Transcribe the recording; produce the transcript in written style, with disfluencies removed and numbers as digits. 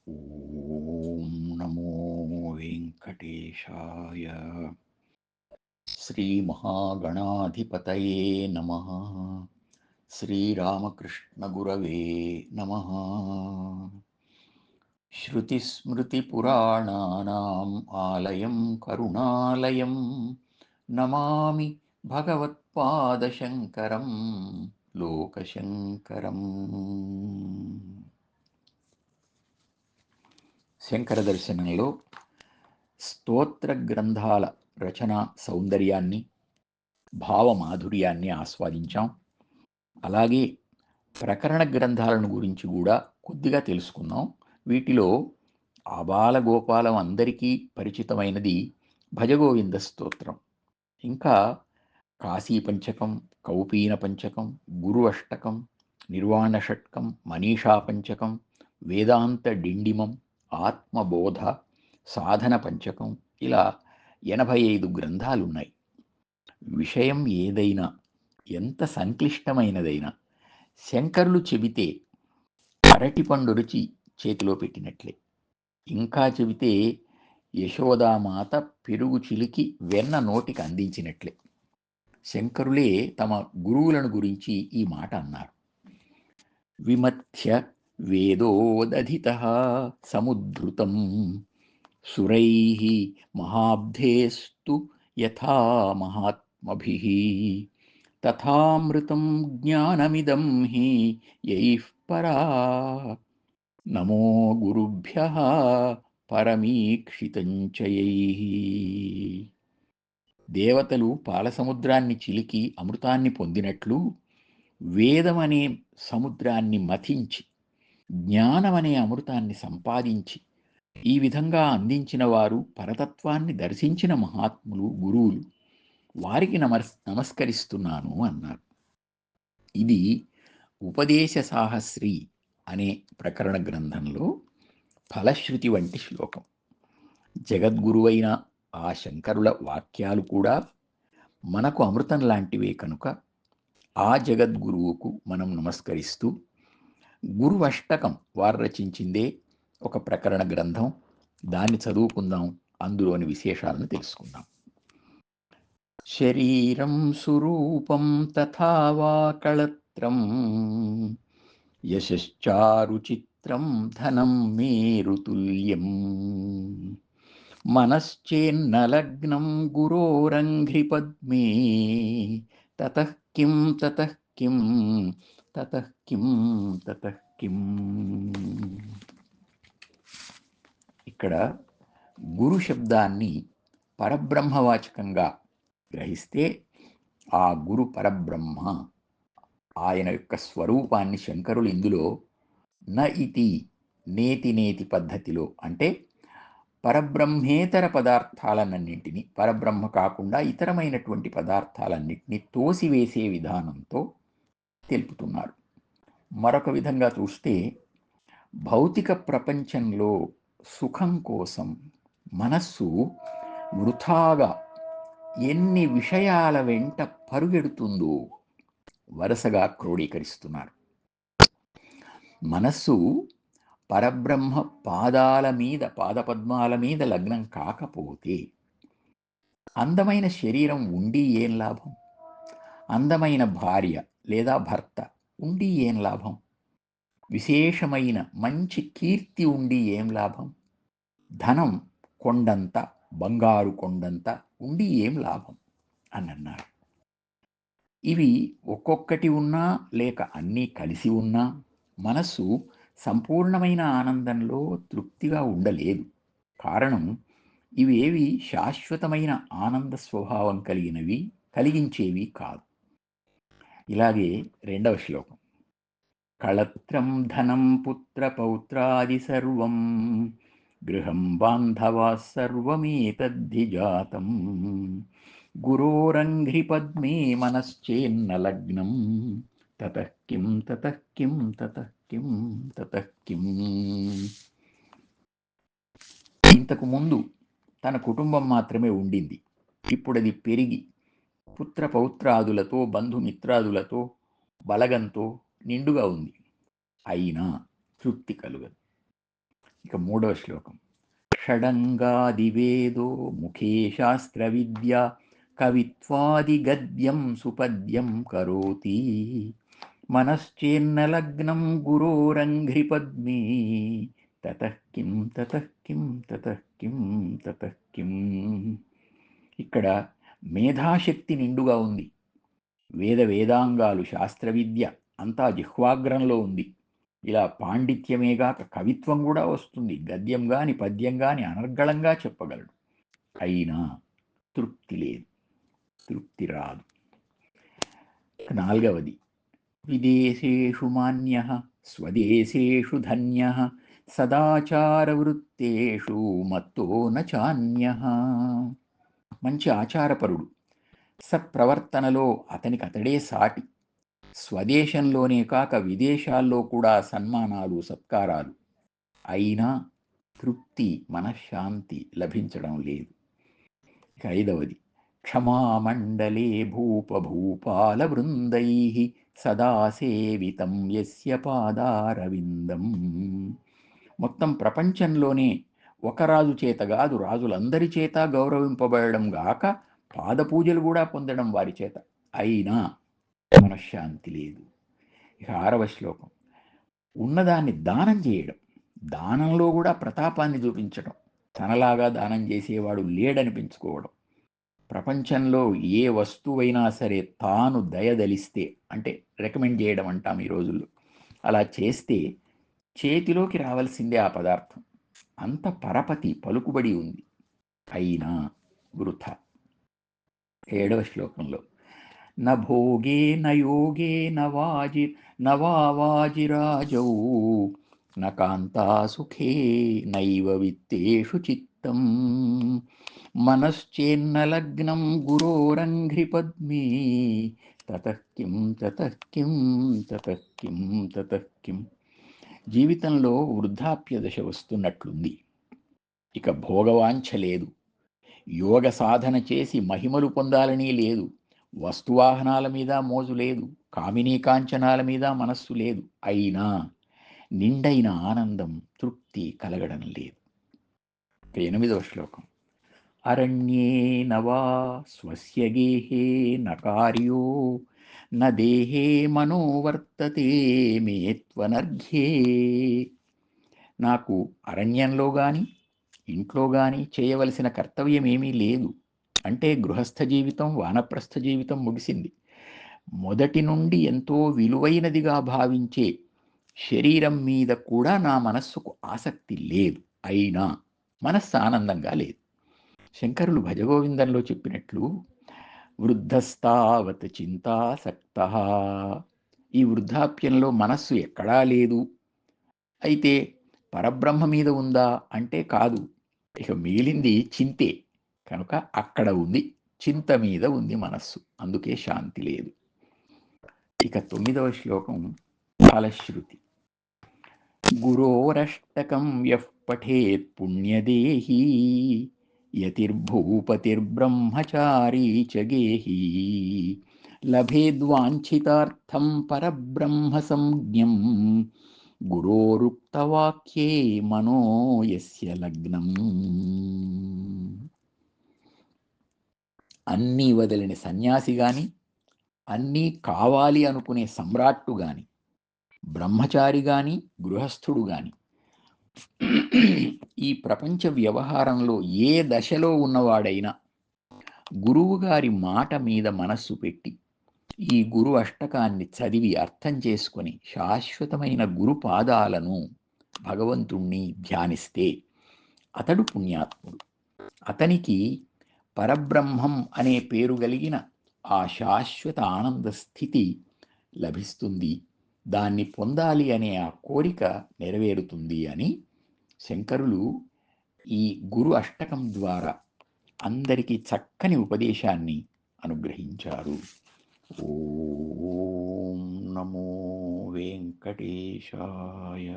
ఓం నమో వెంకటేశాయ. శ్రీమహాగణాధిపతయే నమః. శ్రీరామకృష్ణగురవే నమః. శృతిస్మృతిపురాణానాం ఆలయం కరుణాలయం నమామి భగవత్పాదశంకరం లోకశంకరం. శంకర దర్శనంలో స్తోత్ర గ్రంథాల రచన సౌందర్యాన్ని, భావమాధుర్యాన్ని ఆస్వాదించాం. అలాగే ప్రకరణ గ్రంథాలను గురించి కూడా కొద్దిగా తెలుసుకుందాం. వీటిలో ఆబాల గోపాలం అందరికీ పరిచితమైనది భజగోవింద స్తోత్రం. ఇంకా కాశీ పంచకం, కౌపీన పంచకం, గురు అష్టకం, నిర్వాణ షట్కం, మనీషా పంచకం, వేదాంత డిండిమం, ఆత్మబోధ, సాధన పంచకం, ఇలా 85 గ్రంథాలున్నాయి. విషయం ఏదైనా, ఎంత సంక్లిష్టమైనదైనా శంకరులు చెబితే అరటిపండు రుచి చేతిలో పెట్టినట్లే. ఇంకా చెబితే యశోదామాత పెరుగు చిలికి వెన్న నోటికి అందించినట్లే. శంకరులే తమ గురువులను గురించి ఈ మాట అన్నారు. విమథ్య వేదోదధితః సముద్ధృతం సురైః మహాబ్ధేస్తు యథా మహాత్మభిః తథామృతం జ్ఞానమిదం హి యైః పరా నమో గురుభ్యః పరమీక్షితం చ యైః. దేవతలు పాలసముద్రాన్ని చిలికి అమృతాన్ని పొందినట్లు వేదమనే సముద్రాన్ని మథించి జ్ఞానమనే అమృతాన్ని సంపాదించి ఈ విధంగా అందించిన వారు, పరతత్వాన్ని దర్శించిన మహాత్ములు, గురువులు, వారికి నమస్కరిస్తున్నాను అన్నారు. ఇది ఉపదేశ సాహస్రి అనే ప్రకరణ గ్రంథంలో ఫలశ్రుతి వంటి శ్లోకం. జగద్గురువైన ఆ శంకరుల వాక్యాలు కూడా మనకు అమృతం లాంటివే కనుక ఆ జగద్గురువుకు మనం నమస్కరిస్తూ, గురు అష్టకం వారు రచించిందే ఒక ప్రకరణ గ్రంథం, దాన్ని చదువుకుందాం, అందులోని విశేషాలను తెలుసుకుందాం. శరీరం సురూపం తథా వా కళత్రం యశశ్చారుచిత్రం ధనం మేరుతుల్యం మనశ్చేన్నలగ్నం గురోరంఘ్రిపద్మే తతః కిం తతః కిం తతః కిం తతః కిం. ఇక్కడ గురు శబ్దాన్ని పరబ్రహ్మవాచకంగా గ్రహిస్తే ఆ గురు పరబ్రహ్మ, ఆయన యొక్క స్వరూపాన్ని శంకరులు ఇందులో న ఇతి, నేతి నేతి పద్ధతిలో, అంటే పరబ్రహ్మేతర పదార్థాలన్నింటినీ, పరబ్రహ్మ కాకుండా ఇతరమైనటువంటి పదార్థాలన్నింటినీ తోసివేసే విధానంతో తెలుపుతున్నారు. మరొక విధంగా చూస్తే, భౌతిక ప్రపంచంలో సుఖం కోసం మనస్సు వృథాగా ఎన్ని విషయాల వెంట పరుగెడుతుందో వరుసగా క్రోడీకరిస్తున్నారు. మనస్సు పరబ్రహ్మ పాదపద్మాల మీద లగ్నం కాకపోతే అందమైన శరీరం ఉండి ఏం లాభం? అందమైన భార్య లేదా భర్త ఉండి ఏం లాభం? విశేషమైన మంచి కీర్తి ఉండి ఏం లాభం? ధనం కొండంత, బంగారు కొండంత ఉండి ఏం లాభం అని అన్నారు. ఇవి ఒక్కొక్కటి ఉన్నా లేక అన్నీ కలిసి ఉన్నా మనస్సు సంపూర్ణమైన ఆనందంలో తృప్తిగా ఉండలేదు. కారణం, ఇవేవి శాశ్వతమైన ఆనంద స్వభావం కలిగించేవి కాదు. ఇలాగే రెండవ శ్లోకం, కళత్రం ధనం పుత్ర పౌత్రాది సర్వం గృహం బాంధవా సర్వమేతద్ధి జాతం గురోరంఘ్రిపద్మే మనశ్చేన్న లగ్నం తతః కిం తతః కిం తతః కిం తతః కిం. ఇంతకు ముందు తన కుటుంబం మాత్రమే ఉండింది. ఇప్పుడు అది పెరిగి పుత్ర పౌత్రాదులతో, బంధుమిత్రాదులతో, బలగంతో నిండుగా ఉంది. అయినా తృప్తి కలుగదు. ఇక 3వ శ్లోకం. షడంగాదివేదో ముఖే శాస్త్రవిద్య కవిత్వాదిగద్యం సుపద్యం కరోతి మనశ్చేన్నలగ్నం గురోరంఘ్రిపద్మే తతః కిం తతః కిం తతః కిం తతః కిం. ఇక్కడ మేధాశక్తి నిండుగా ఉంది. వేదాంగాలు, శాస్త్ర విద్య అంతా జిహ్వాగ్రంలో ఉంది. ఇలా పాండిత్యమేగాక కవిత్వం కూడా వస్తుంది. గద్యం గాని పద్యం గాని అనర్గళంగా చెప్పగలడు. అయినా తృప్తి లేదు, తృప్తి రాదు. 4వది. విదేశేషు మాన్యః స్వదేశేషు ధన్యః సదాచారవృత్తేషు మత్తో న చాన్యః. మంచి ఆచారపరుడు, సత్ప్రవర్తనలో అతనికతడే సాటి. స్వదేశంలోనే కాక విదేశాల్లో కూడా సన్మానాలు, సత్కారాలు. అయినా తృప్తి, మనశ్శాంతి లభించడం లేదు. 5వది. క్షమామండలే భూపభూపాల బృందై సదా సేవితం యస్య పాదారవిందం. మొత్తం ప్రపంచంలోనే ఒక రాజు చేత కాదు, రాజులందరి చేత గౌరవింపబడడం గాక పాదపూజలు కూడా పొందడం వారి చేత. అయినా మనశ్శాంతి లేదు. ఇక 6వ శ్లోకం. ఉన్నదాన్ని దానం చేయడం, దానంలో కూడా ప్రతాపాన్ని చూపించడం, తనలాగా దానం చేసేవాడు లేడనిపించుకోవడం. ప్రపంచంలో ఏ వస్తువైనా సరే తాను దయదలిస్తే, అంటే రికమెండ్ చేయడం అంటాం ఈ రోజుల్లో, అలా చేస్తే చేతిలోకి రావాల్సిందే ఆ పదార్థం. అంత పరపతి, పలుకుబడి ఉంది. అయినా వృథా. 7వ శ్లోకంలో న భోగే న యోగే నవాజిరాజౌ న కాంతా సుఖే నైవ విత్తేషు చిత్తం మనశ్చేన్న లగ్నం గురోరంఘ్రిపద్మే తతః కిం తతః కిం తతః కిం తతః కిం. జీవితంలో వృద్ధాప్య దశ వస్తున్నట్లుంది. ఇక భోగవాంఛ లేదు, యోగ సాధన చేసి మహిమలు పొందాలని లేదు, వస్తువాహనాల మీద మోజు లేదు, కామినీ కాంచనాల మీద మనస్సు లేదు. అయినా నిండైన ఆనందం, తృప్తి కలగడం లేదు. 8వ శ్లోకం. అరణ్యే నవా స్వస్య గేహే న కార్యో న దేహే మనోవర్తతే మే త్వనర్ఘ్యే. నాకు అరణ్యంలో గాని ఇంట్లో గాని చేయవలసిన కర్తవ్యం ఏమీ లేదు. అంటే గృహస్థ జీవితం, వానప్రస్థ జీవితం ముగిసింది. మొదటి నుండి ఎంతో విలువైనదిగా భావించే శరీరం మీద కూడా నా మనస్సుకు ఆసక్తి లేదు. అయినా మనస్సు ఆనందంగా లేదు. శంకరులు భజగోవిందంలో చెప్పినట్లు వృద్ధస్థావత్ చింతాసక్తః. ఈ వృద్ధాప్యంలో మనస్సు ఎక్కడా లేదు. అయితే పరబ్రహ్మ మీద ఉందా అంటే కాదు. ఇక మిగిలింది చింతే. కనుక అక్కడ ఉంది, చింత మీద ఉంది మనస్సు. అందుకే శాంతి లేదు. ఇక 9వ శ్లోకం ఫలశ్రుతి. గురోరష్టకం యః పఠేత్ పుణ్యదేహీ యతిర్భూపతిర్బ్రహ్మచారీ చ గేహీ లభేద్వాంఛితార్థం పరబ్రహ్మ సంజ్ఞం గురోరుక్తవాక్యే మనో యస్య లగ్నం. అన్నీ వదిలిన సన్యాసి గాని, అన్నీ కావాలి అనుకునే సమ్రాట్టు గాని, బ్రహ్మచారి గాని, గృహస్థుడు గాని, ఈ ప్రపంచ వ్యవహారంలో ఏ దశలో ఉన్నవాడైనా గురువుగారి మాట మీద మనస్సు పెట్టి ఈ గురు అష్టకాన్ని చదివి అర్థం చేసుకొని శాశ్వతమైన గురు పాదాలను, భగవంతుణ్ణి ధ్యానిస్తే అతడు పుణ్యాత్ముడు. అతనికి పరబ్రహ్మం అనే పేరు కలిగిన ఆ శాశ్వత ఆనంద స్థితి లభిస్తుంది. దాన్ని పొందాలి అనే ఆ కోరిక నెరవేరుతుంది అని శంకరులు ఈ గురు అష్టకం ద్వారా అందరికీ చక్కని ఉపదేశాన్ని అనుగ్రహించారు. ఓం నమో వెంకటేశాయ.